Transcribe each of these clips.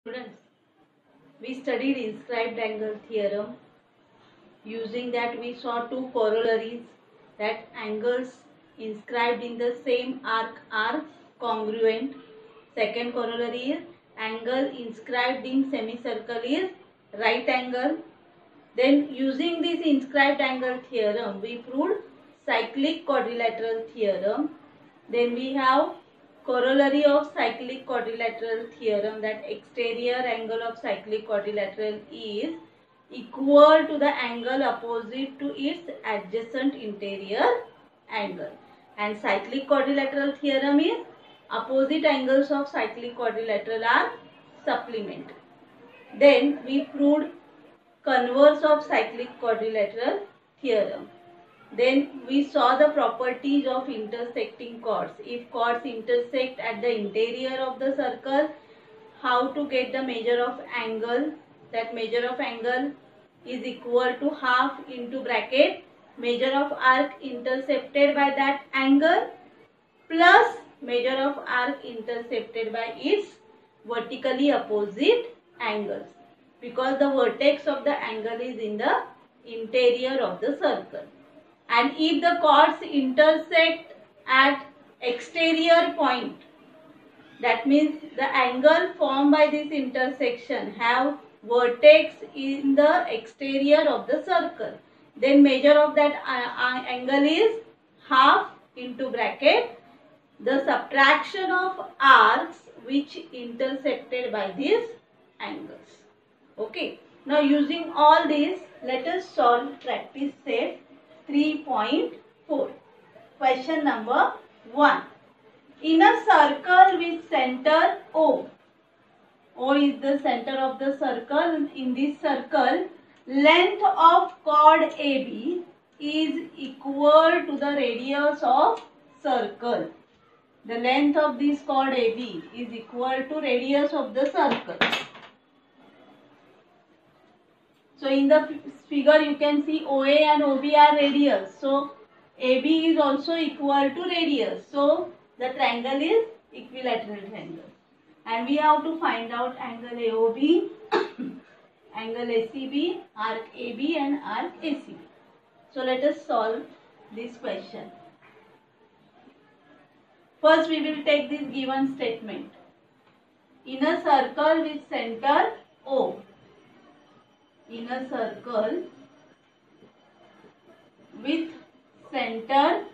Students, we studied inscribed angle theorem. Using that, we saw two corollaries that angles inscribed in the same arc are congruent. Second corollary is angle inscribed in semicircle is right angle. Then, using this inscribed angle theorem, we proved cyclic quadrilateral theorem. Then we have corollary of cyclic quadrilateral theorem, that exterior angle of cyclic quadrilateral is equal to the angle opposite to its adjacent interior angle. And cyclic quadrilateral theorem is opposite angles of cyclic quadrilateral are supplementary. Then we proved converse of cyclic quadrilateral theorem. Then we saw the properties of intersecting chords. If chords intersect at the interior of the circle, how to get the measure of angle? That measure of angle is equal to half into bracket measure of arc intercepted by that angle plus measure of arc intercepted by its vertically opposite angles, because the vertex of the angle is in the interior of the circle. And if the chords intersect at exterior point, that means the angle formed by this intersection have vertex in the exterior of the circle, then measure of that angle is half into bracket the subtraction of arcs which intersected by these angles. Okay. Now using all this, let us solve practice set 3.4. Question number 1. In a circle with center O is the center of the circle. In this circle, length of chord AB is equal to the radius of circle. The length of this chord AB is equal to radius of the circle. So in the figure you can see OA and OB are radius. So AB is also equal to radius. So the triangle is equilateral triangle. And we have to find out angle AOB, angle ACB, arc AB and arc ACB. So let us solve this question. First we will take this given statement. In a circle with center O. In a circle with center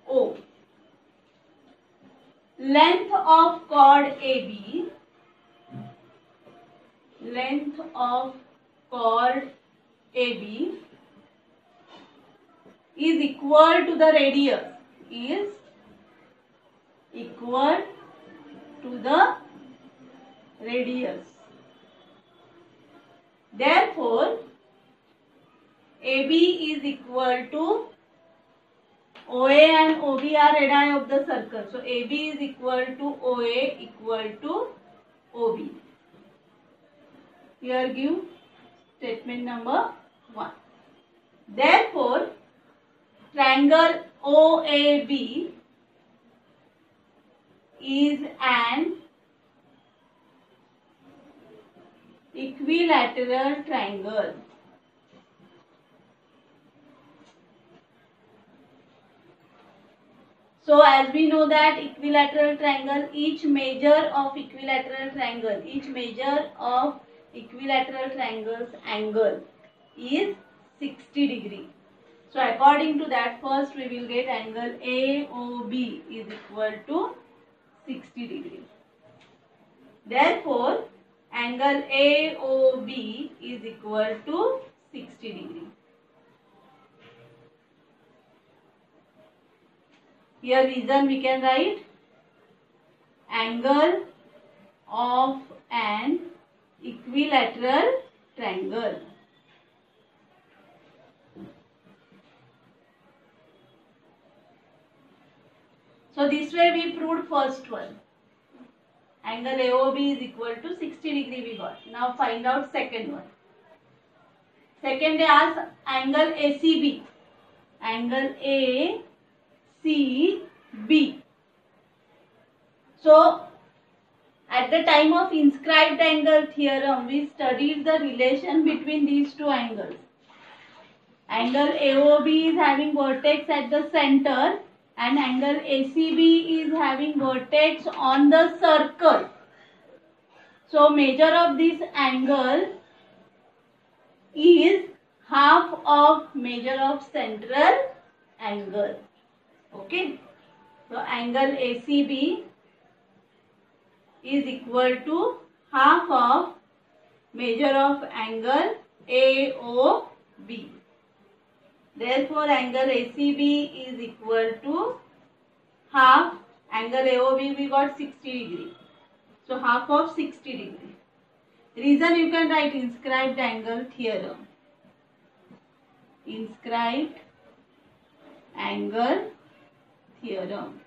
O. Length of chord AB is equal to the radius, is equal to the radius. Therefore, AB is equal to OA and OB are radii of the circle. So AB is equal to OA equal to OB. Here give statement number 1. Therefore, triangle OAB is an equilateral triangle. So as we know that equilateral triangle, each measure of equilateral triangle's angle is 60 degree. So according to that, first we will get angle AOB is equal to 60 degree. Therefore, angle AOB is equal to 60 degree. Here reason we can write angle of an equilateral triangle. So this way we proved first one. Angle AOB is equal to 60 degree we got. Now find out second one. Second they ask angle ACB. Angle ACB. So At the time of inscribed angle theorem, we studied the relation between these two angles. Angle AOB is having vertex at the center and angle ACB is having vertex on the circle. So measure of this angle is half of measure of central angle. Okay. So angle ACB is equal to half of measure of angle AOB. Therefore, angle ACB is equal to half angle AOB. We got 60 degree. So half of 60 degree. Reason you can write inscribed angle theorem. Inscribed angle theorem.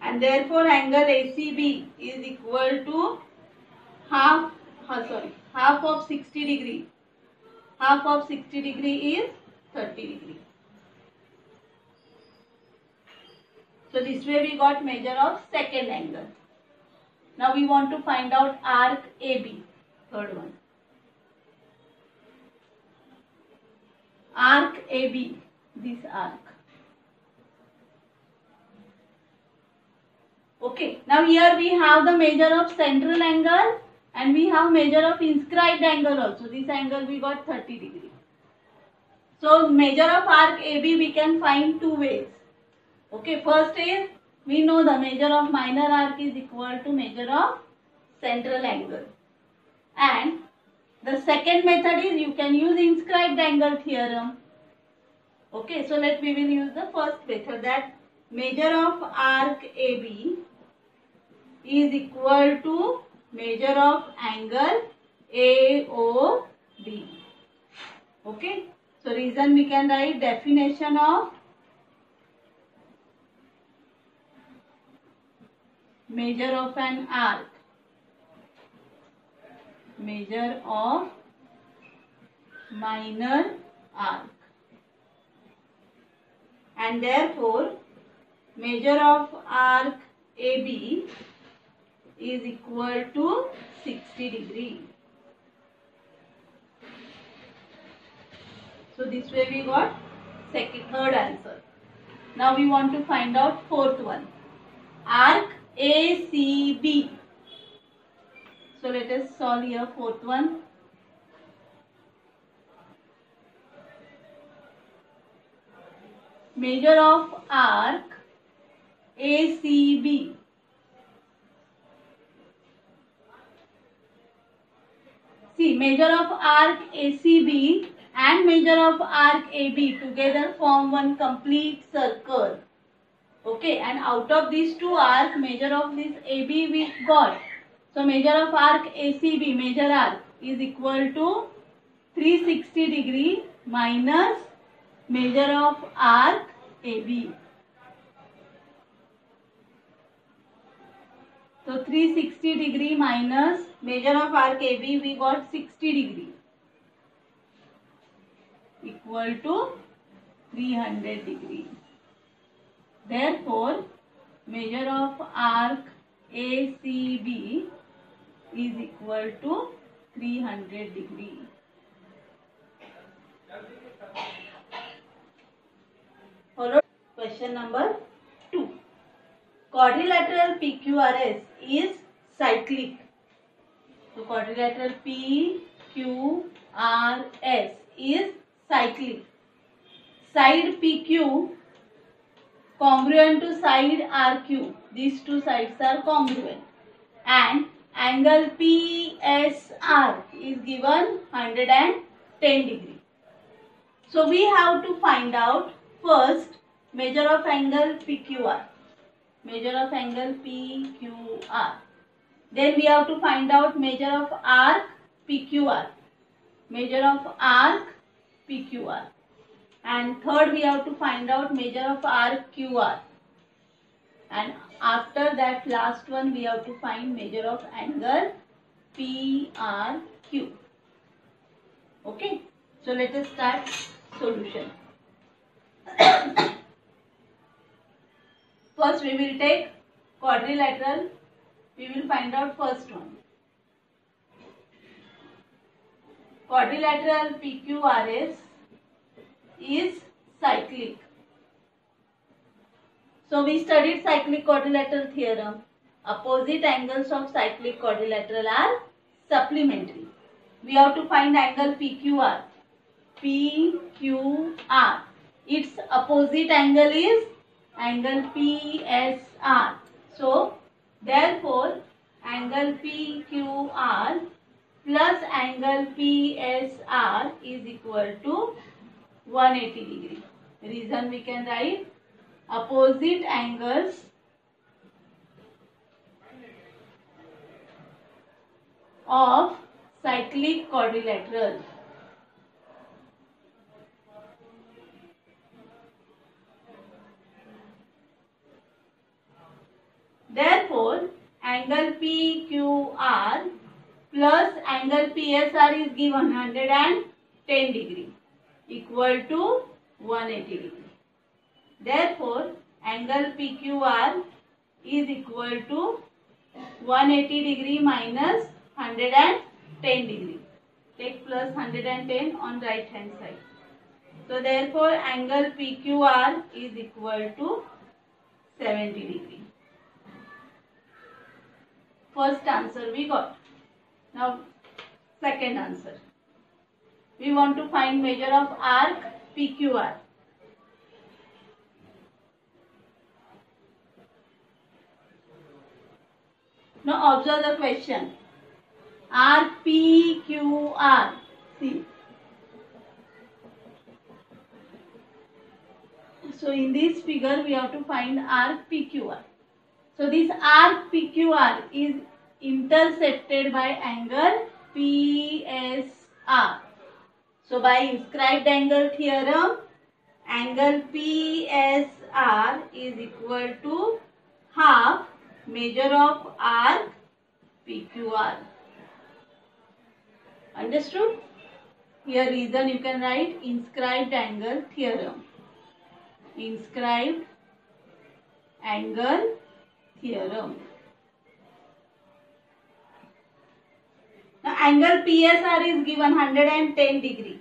And therefore angle ACB is equal to half of 60 degree. Half of 60 degree is 30 degree. So this way we got measure of second angle. Now we want to find out arc AB, third one. Arc AB, this arc. Okay, now here we have the measure of central angle and we have measure of inscribed angle also. This angle we got 30 degree. So measure of arc AB we can find two ways. Okay, first is we know the measure of minor arc is equal to measure of central angle. And the second method is you can use inscribed angle theorem. Okay, so we will use the first method, that measure of arc AB is equal to measure of angle AOB. Okay, so reason we can write definition of measure of an arc. Measure of minor arc. And therefore measure of arc AB is equal to 60 degree. So this way we got third answer. Now we want to find out fourth one. Arc ACB. So let us solve here fourth one. Measure of arc ACB. See, measure of arc ACB and measure of arc AB together form one complete circle. Okay, and out of these two arcs, measure of this AB we got. So measure of arc ACB, measure arc, is equal to 360 degree minus measure of arc AB. So 360 degree minus measure of arc AB, we got 60 degree equal to 300 degree. Therefore, measure of arc ACB is equal to 300 degree. Followed question number 2. Quadrilateral PQRS is cyclic. So quadrilateral PQRS is cyclic. Side PQ congruent to side RQ. These two sides are congruent. And angle PSR is given 110 degree. So we have to find out first measure of angle PQR. Measure of angle PQR. Then we have to find out measure of arc PQR. Measure of arc PQR. And third we have to find out measure of arc QR. And after that last one we have to find measure of angle PRQ. Okay. So let us start solution. First we will take quadrilateral. We will find out first one. Quadrilateral PQRS is cyclic. So we studied cyclic quadrilateral theorem. Opposite angles of cyclic quadrilateral are supplementary. We have to find angle PQR. PQR. Its opposite angle is angle PSR. So therefore angle PQR plus angle PSR is equal to 180 degree. Reason we can write opposite angles of cyclic quadrilateral. Therefore, angle PQR plus angle PSR is given 110 degree equal to 180 degree. Therefore, angle PQR is equal to 180 degree minus 110 degree. Take plus 110 on right hand side. So therefore, angle PQR is equal to 70 degree. First answer we got. Now second answer. We want to find measure of arc PQR. Now observe the question. Arc PQR. See. So in this figure we have to find arc PQR. So this arc PQR is intercepted by angle PSR. So by inscribed angle theorem, angle PSR is equal to half measure of arc PQR. Understood? Here reason you can write inscribed angle theorem. Inscribed angle theorem. Now angle PSR is given 110 degree.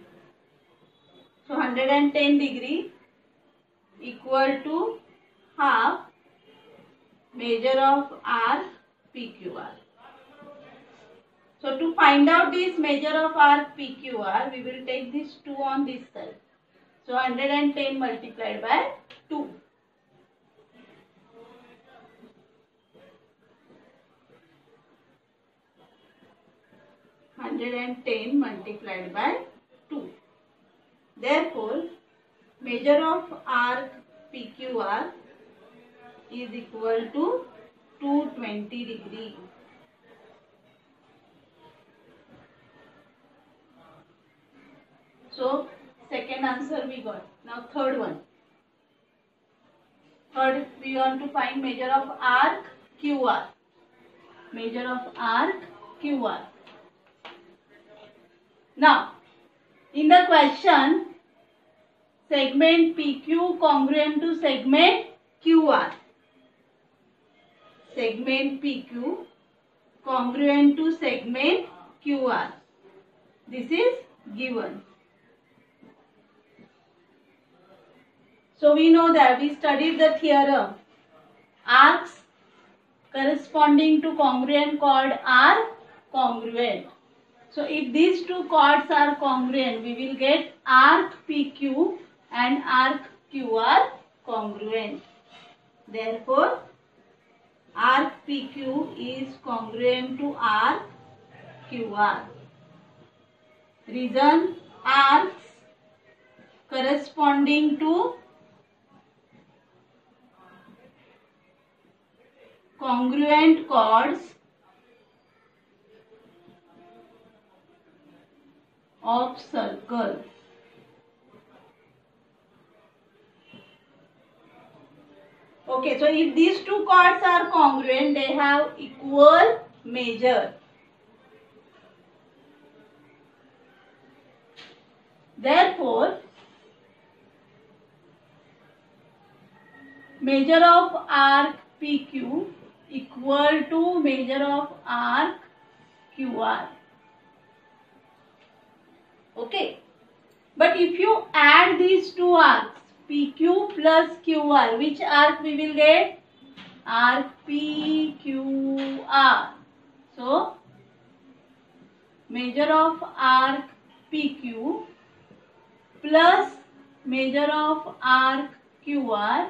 So 110 degree equal to half measure of arc PQR. So to find out this measure of arc PQR, we will take this 2 on this side. So 110 multiplied by 2. Multiplied by 2. Therefore, measure of arc PQR is equal to 220 degree. So, second answer we got. Now third one. Third, we want to find measure of arc QR. Measure of arc QR. Now, in the question, segment PQ congruent to segment QR. Segment PQ congruent to segment QR. This is given. So we know that we studied the theorem. Arcs corresponding to congruent chord are congruent. So if these two chords are congruent, we will get arc PQ and arc QR congruent. Therefore, arc PQ is congruent to arc QR. Reason, arcs corresponding to congruent chords of circle. Okay, so if these two chords are congruent, they have equal measure. Therefore, measure of arc PQ equal to measure of arc QR. Okay. But if you add these two arcs, PQ plus QR, which arc we will get? Arc PQR. So, measure of arc PQ plus measure of arc QR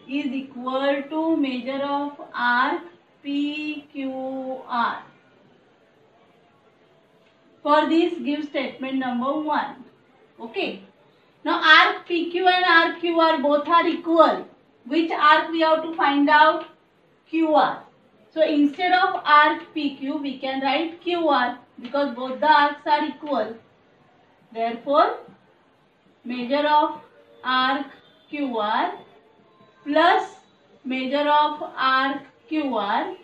is equal to measure of arc PQR. For this, give statement number 1. Okay. Now arc PQ and arc QR both are equal. Which arc we have to find out? QR. So instead of arc PQ, we can write QR because both the arcs are equal. Therefore, measure of arc QR plus measure of arc QR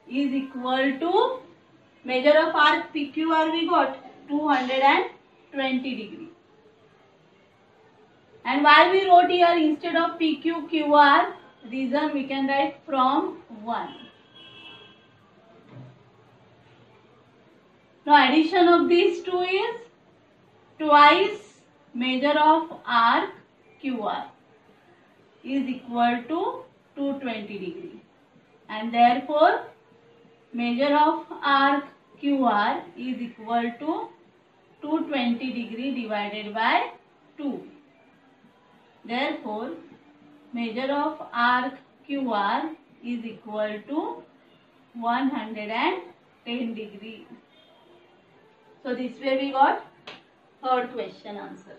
is equal to measure of arc PQR we got 220 degree. And why we wrote here instead of PQ QR, reason we can write from 1. Now addition of these two is twice measure of arc QR is equal to 220 degree. And therefore measure of arc QR is equal to 220 degree divided by 2. Therefore, measure of arc QR is equal to 110 degree. So this way we got third question answer.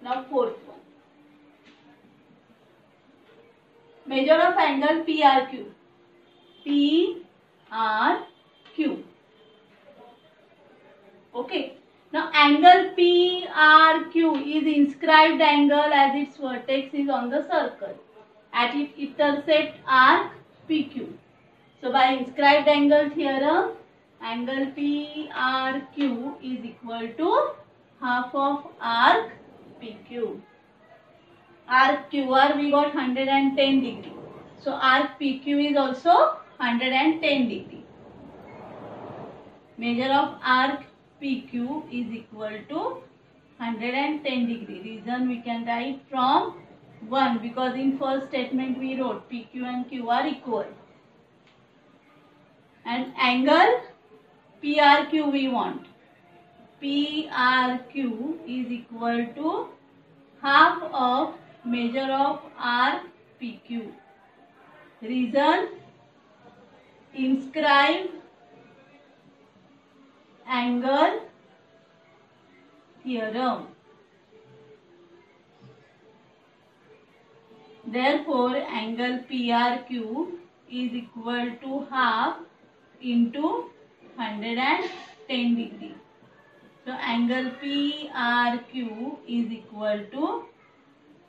Now fourth one. Measure of angle PRQ. PRQ. Okay. Now angle PRQ is inscribed angle as its vertex is on the circle at its intercept arc PQ. So by inscribed angle theorem, angle PRQ is equal to half of arc PQ. Arc QR we got 110 degree. So arc PQ is also 110 degree. Measure of arc PQ is equal to 110 degree. Reason we can write from 1 because in first statement we wrote PQ and Q are equal. And angle PRQ we want. PRQ is equal to half of measure of arc PQ. Reason inscribe angle theorem. Therefore, angle PRQ is equal to half into 110 degree. So, angle PRQ is equal to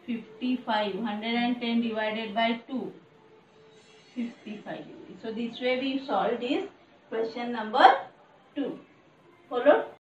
55. 110 divided by 2. 55 degree. So, this way we solved this question number 2. Followed?